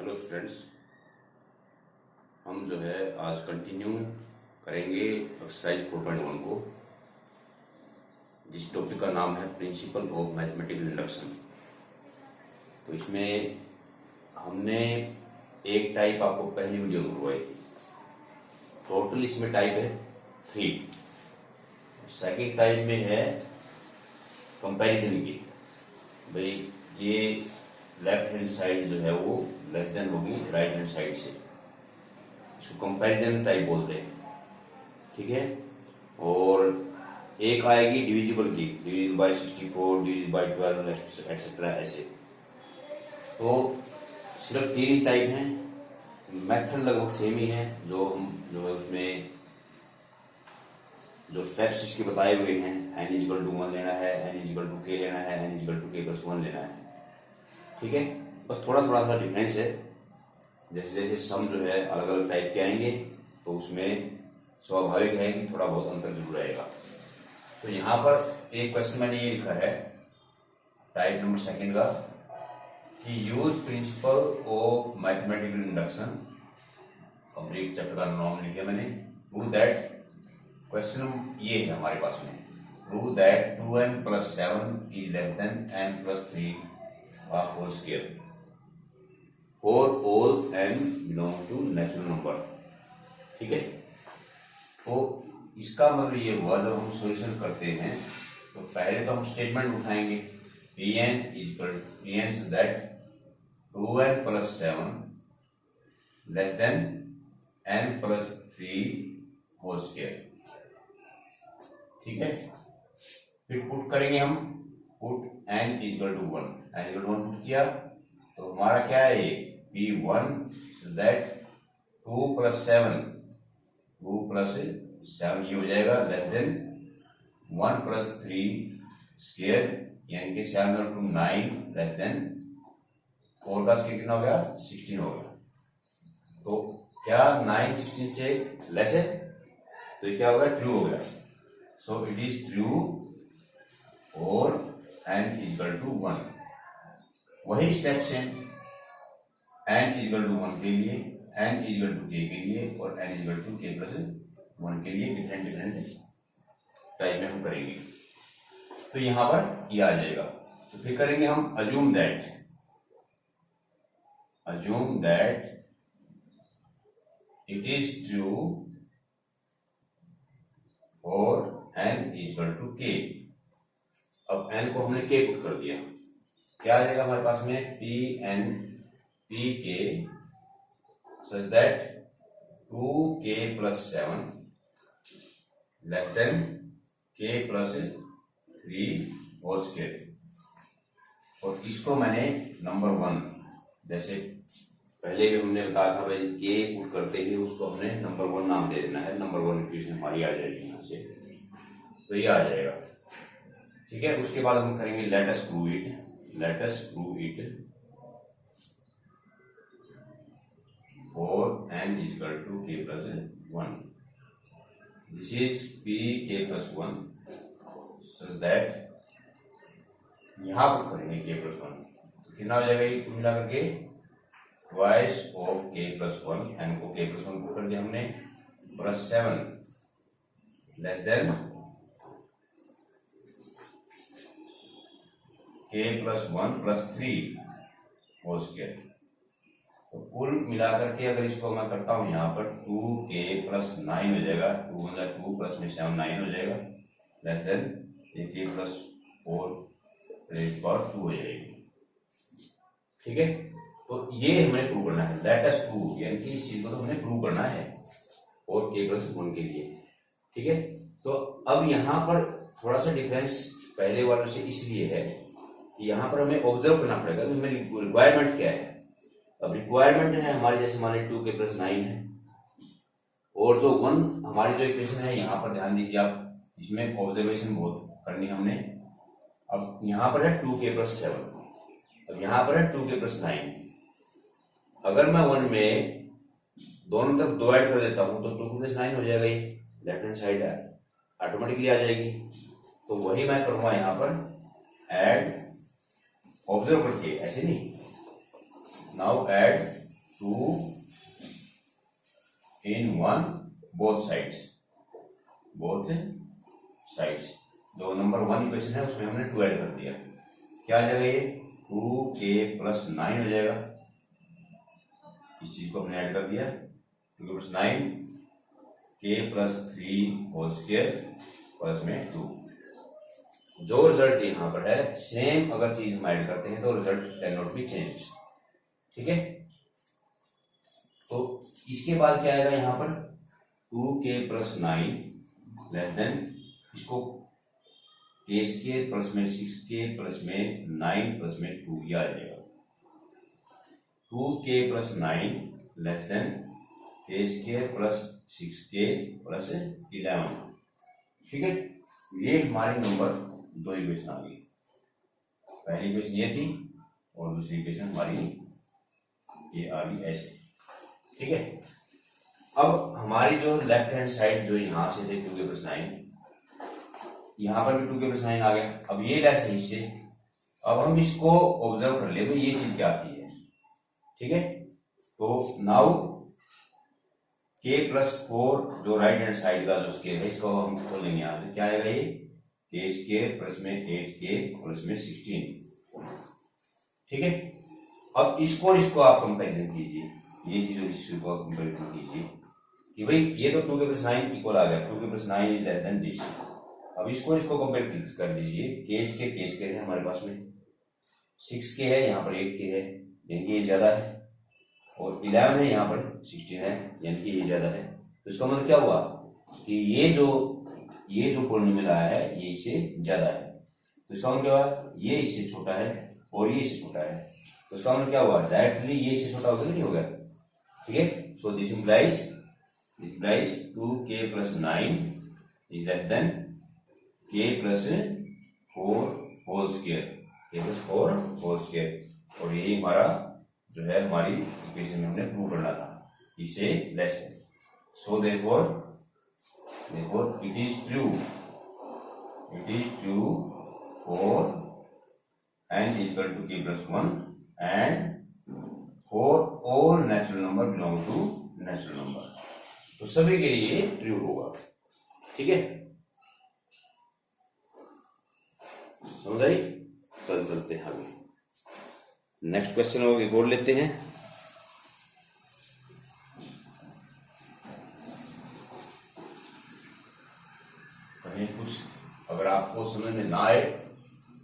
Hello students, हम जो है आज कंटिन्यू करेंगे एक्सरसाइज 4.1 को, जिस टॉपिक का नाम है प्रिंसिपल ऑफ मैथमेटिकल इंडक्शन। तो इसमें हमने एक टाइप आपको पहली वीडियो में करवाई थी। टोटल इसमें टाइप है 3। सेकेंड टाइप में है कंपैरिजन की, भाई ये लेफ्ट हैंड साइड जो है वो लेस देन होगी राइट हैंड साइड से, इसको कंपैरिजन टाइप बोलते हैं। ठीक है, और एक आएगी डिविजिबल की, divisible by 64, divisible by 12 etcetera ऐसे। तो सिर्फ 3 ही टाइप हैं, मेथड लगभग सेम ही है। जो है उसमें जो स्टेप्स इसके बताए हुए हैं, n=1 लेना है, n=k लेना है, n=k+1 लेना है। ठीक है, बस थोड़ा थोड़ा सा डिफरेंस है। जैसे जैसे सम जो है अलग अलग टाइप के आएंगे तो उसमें स्वाभाविक है कि थोड़ा बहुत अंतर जरूर आएगा। तो यहाँ पर एक क्वेश्चन मैंने ये लिखा है टाइप नंबर 2 का कि use principle of mathematical induction, complete chapter का नाम लिखा मैंने। प्रूव दैट, क्वेश्चन ये है हमारे पास में, prove that 2n+7 is less than n+3 whole square for all n belong to natural number. ठीक है, तो इसका मतलब ये हुआ, जब हम सॉल्यूशन करते हैं तो पहले तो हम स्टेटमेंट उठाएंगे Pn is that 2n+7 less than n+3 whole square. ठीक है, फिर पुट करेंगे हम, पुट n=1 पुट किया तो हमारा क्या है, ये P1 दैट 2+7 ये हो जाएगा लेस देन 1+3 स्क्वायर, यानी कि 7×9 लेस देन 4 का स्क्वायर कितना हो गया, 16 हो गया। तो क्या 9 16 से लेस है, तो ये क्या हो गया, ट्रू हो गया। सो इट इज ट्रू और n=1। वही स्टेप्स हैं n=1 के लिए, n=k के लिए और n=k+1 के लिए डिफरेंट टाइप में हम करेंगे। तो यहां पर ये आ जाएगा। तो फिर करेंगे हम assume that it is true और n=k। अब n को हमने k पुट कर दिया, क्या आ जाएगा हमारे पास में, Pk such that 2k+7 less than k+3 whole square. और इसको मैंने नंबर 1, जैसे पहले भी हमने बताया था भाई k पुट करते ही उसको हमने नंबर 1 नाम दे देना है। नंबर 1 इक्वेशन हमारी आ जाएगी यहाँ से, तो ये आ जाएगा। ठीक है, उसके बाद हम करेंगे late us prove it for n=k+1। This is Pk+1 such that यहां पर करेंगे k+1 तो कितना हो जाएगा, ये कुल मिला करके ट्वाइस ऑफ k+1, n को k+1 पुट कर दिया हमने, +7 less than k+1+3 whole square. तो कुल मिलाकर के अगर इसको मैं करता हूं यहाँ पर 2k+9 हो जाएगा, 2 × 2 प्लस में 7 9 हो जाएगा, लेस देन k+4 2 हो जाएगी। ठीक है, तो ये हमें प्रूव करना है, लेट अस प्रूव, यानी कि इस चीज को तो हमें प्रूव करना है और k+1 के लिए। ठीक है, तो अब यहाँ पर थोड़ा सा डिफरेंस पहले वाले से इसलिए है कि यहाँ पर हमें ऑब्जर्व करना पड़ेगा कि हमें रिक्वायरमेंट क्या है। अब रिक्वायरमेंट है हमारी, जैसे मान लीजिए 2k+9 है, और जो 1 हमारी जो इक्वेशन है, यहाँ पर ध्यान दीजिए आप, इसमें ऑब्जर्वेशन बहुत करनी हमने। अब यहाँ पर है 2k+7, अब यहाँ पर है 2k+9। अगर मैं 1 में दोनों तरफ 2 ऐड कर देता हूं तो 2k+9 हो जाएगा, ये लेफ्ट हैंड साइड है ऑटोमेटिकली आ जाएगी। तो वही मैं करूंगा यहाँ पर, ऐड ऑब्जर्व करके, ऐसे नहीं, now add 2 in 1 both sides, जो नंबर 1 इक्वेशन है उसमें हमने 2 ऐड कर दिया, क्या आ जाएगा ये 2k + 9 हो जाएगा। इस चीज को हमने ऐड कर दिया, 2k + 9 k + 3 whole square plus में 2। जो रिजल्ट यहाँ पर है सेम अगर चीज हम ऐड करते हैं तो result can not be change, ठीक है। तो इसके बाद क्या आएगा यहाँ पर 2k + 9 लेस देन, इसको k² प्लस में 6k प्लस में 9 प्लस में 2 ये आ जाएगा। 2k + 9 less than k² plus 6k plus 11, ठीक है। ये हमारी नंबर 2 इक्वेशन आ गई। पहली इक्वेशन ये थी और दूसरी इक्वेशन हमारी ये आ गई ऐसे, ठीक है। अब हमारी जो लेफ्ट हैंड साइड जो यहां से थे 2k + 9, यहां पर भी 2k + 9 आ गया। अब ये लेस है इससे, अब हम इसको ऑब्जर्व कर ले भाई ये चीज क्या आती है, ठीक है। तो नाउ k + 4 जो राइट हैंड साइड का जो स्केयर है इसको हम खोलेंगे यहाँ पे, क्या आएगा ये k² प्लस में 8k प्लस में 16, ठीक है। अब इसको और इसको आप कंपेरिजन कीजिए, ये चीज और इसको कंपेरिजन कीजिए कि भाई ये तो 2k + 9 इक्वल आ गया, 2k + 9 is less then this. अब इसको कंपेयर कर दीजिए, k² है हमारे पास में, 6k है यहाँ पर 8k है यानी कि ये ज्यादा है, और 11 है यहाँ पर 16 है यानी कि ये ज्यादा है। तो इसका मतलब क्या हुआ कि ये जो पॉलिनोमियल आया है ये इससे ज्यादा है। तो इसका मतलब क्या हुआ, ये इससे छोटा है और ये इससे छोटा है। तो इसका मतलब क्या हुआ, डायरेक्टली ये इससे छोटा हो गया, नहीं हो गया, ठीक है। So this implies 2k + 9 is less than k + 4 whole square, k + 4 whole square. और यही हमारा जो है हमारी इक्वेशन में हमने प्रूव करना था, इसे लेस है। So therefore it is true for n = k + 1 and for all natural number belong to natural number. तो सभी के लिए ट्रू होगा, ठीक है। समझ आई? चलते हैं आगे, नेक्स्ट क्वेश्चन और लेते हैं। कहीं कुछ अगर आपको समझ में ना आए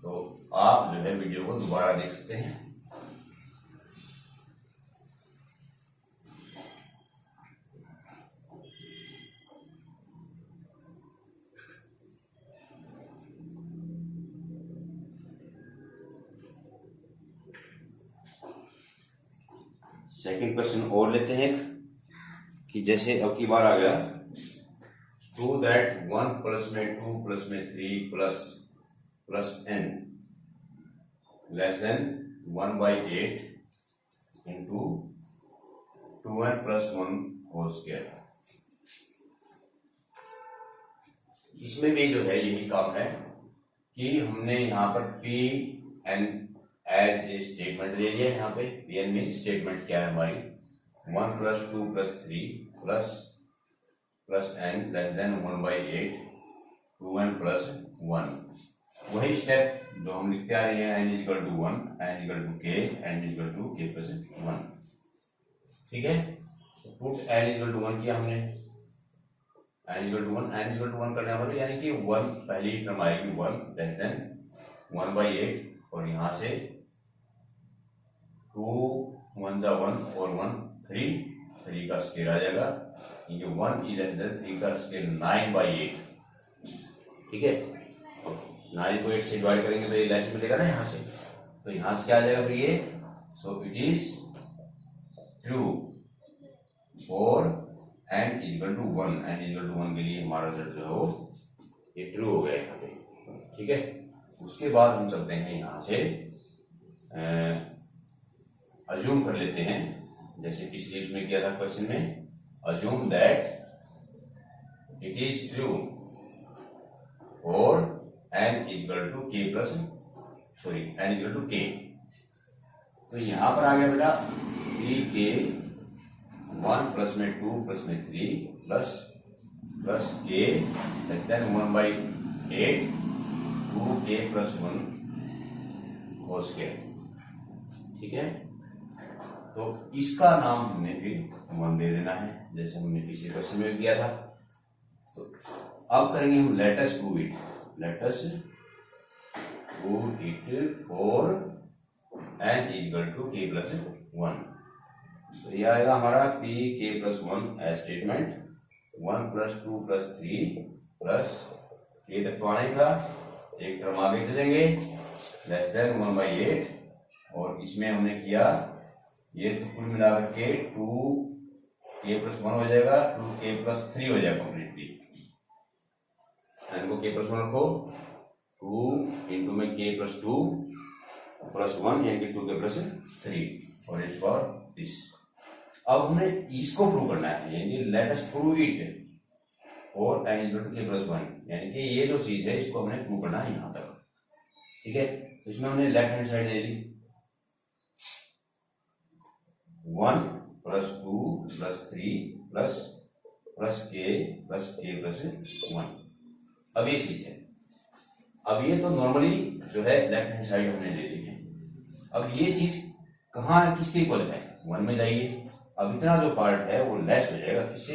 तो आप जो है वीडियो को दोबारा देख सकते हैं। सेकंड क्वेश्चन और लेते हैं कि जैसे अब की बार आ गया टू दैट 1 प्लस में 2 प्लस में 3 plus n less than 1/8 into 2n + 1 whole square. इसमें भी जो है यही काम है कि हमने यहाँ पर Pn एज ए स्टेटमेंट दे दिया है। यहाँ पे Pn मीन स्टेटमेंट क्या है हमारी 1 + 2 + 3 plus n less than 1/8 2n + 1। वही स्टेप जो हम लिखते आ रहे हैं n = 1 n = k n = k + 1, ठीक है। तो पुट n = 1 किया हमने, n = 1 करने वाले यानी कि 1 पहली टर्म आएगी 1 लेस देन 1/8 और यहां से 2 1 और 1 3 का स्क्वायर आ जाएगा, ये 1 इज लेस देन 3 का स्क्वायर 9/8, ठीक है। 9 को 8 से डिवाइड करेंगे तो ये लेस मिलेगा ना यहाँ से, तो यहाँ से क्या आ जाएगा फिर ये। So it is true for n = 1, n = 1 के लिए हमारा रिजल्ट जो है ये ट्रू हो गया यहाँ पे, ठीक है। उसके बाद हम चलते हैं यहाँ से अज्यूम कर लेते हैं, जैसे पिछले उसमें किया था क्वेश्चन में, assume that it is true और n = k। तो यहां पर आ गया बेटा 3k 1 प्लस में 2 प्लस में 3 plus plus k than 1/8 2k plus 1 whole square. ठीक है, तो इसका नाम हमने फिर 1 दे देना है, जैसे हमने पिछले क्वेश्चन में किया था। तो अब करेंगे हम let's prove it for n equal to k plus 1। तो ये आएगा हमारा p k plus 1 as statement 1 plus 2 plus 3 plus k तक तो आना ही था, एक टर्म आगे चलेंगे लेस देन 1/8 और इसमें हमने किया ये तो कुल मिलाकर के 2k प्लस 1 हो जाएगा 2k प्लस 3 हो जाएगा कंप्लीटली। इनको k प्लस 1 रखो 2 इंटू में k प्लस 2 प्लस 1 यानी कि 2k प्लस 3 और इट्स फॉर दिस। अब हमने इसको प्रूव करना है, यानी लेट अस प्रूव इट और n equal to k plus 1, यानी कि ये जो चीज है इसको हमने प्रूव करना है यहां तक। ठीक है, तो इसमें हमने लेफ्ट हैंड साइड दे दी 1 plus 2 plus 3 plus plus k plus 1। अब ये चीज है, अब ये तो नॉर्मली जो है लेफ्ट हैंड साइड हमने ले ली है। अब ये चीज कहाँ किसके इक्वल है 1 में जाइए। अब इतना जो पार्ट है वो लेस हो जाएगा किससे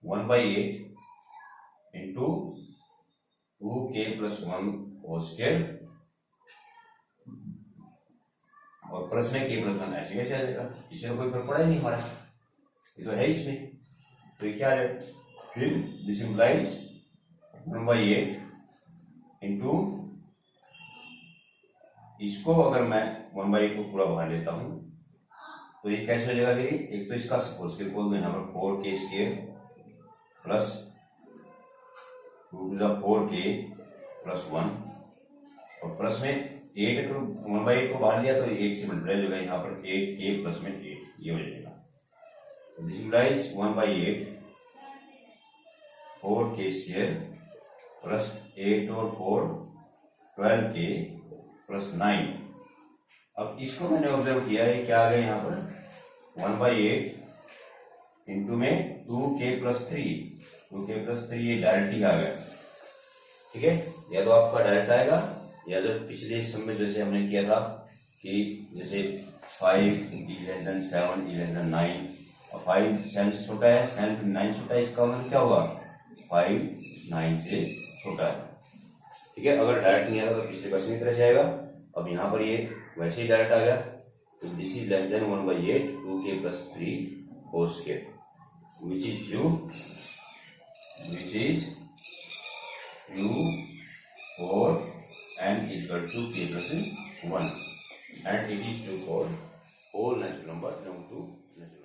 1/8 into 2k plus 1 whole square और प्लस में k प्लस 1 ऐसे कैसे आ जाएगा, इसे तो कोई फर्क पड़ा ही नहीं हमारा, ये तो है इसमें। तो ये क्या है फिर दिस इंप्लाइज 1/8 इंटू इसको अगर मैं 1/8 को पूरा बाहर लेता हूं तो ये कैसे हो जाएगा फिर, एक तो इसका होल स्क्वायर बोल दो यहाँ पर 4k square plus 2 to the 4k plus 1 और प्लस में 8 को 1/8 को बाहर लिया तो 8 से मल्टीप्लाई हो जाएगा यहाँ पर 8k प्लस में 8 ये हो जाएगा। तो this implies 1/8 4k square plus 8 और 4 12k प्लस 9। अब इसको मैंने ऑब्जर्व किया है क्या आ गया यहाँ पर 1/8 इंटू में 2k प्लस 3 ये डायरेक्ट ही आ गया। ठीक है, या तो आपका डायरेक्ट आएगा या जो पिछले सम में जैसे हमने किया था कि जैसे 5 less than 7 less than 9 और 5 7 से छोटा है 7 9 छोटा है, इसका मतलब क्या होगा 5 9 से छोटा है। ठीक है, अगर डायरेक्ट नहीं आता तो पिछले क्वेश्चन की तरह से आएगा। अब यहाँ पर ये वैसे ही डायरेक्ट आ गया तो this is less than 1/8 2k plus 3 whole square which is true for n equal to k plus 1 and it is true for whole natural number belong to natural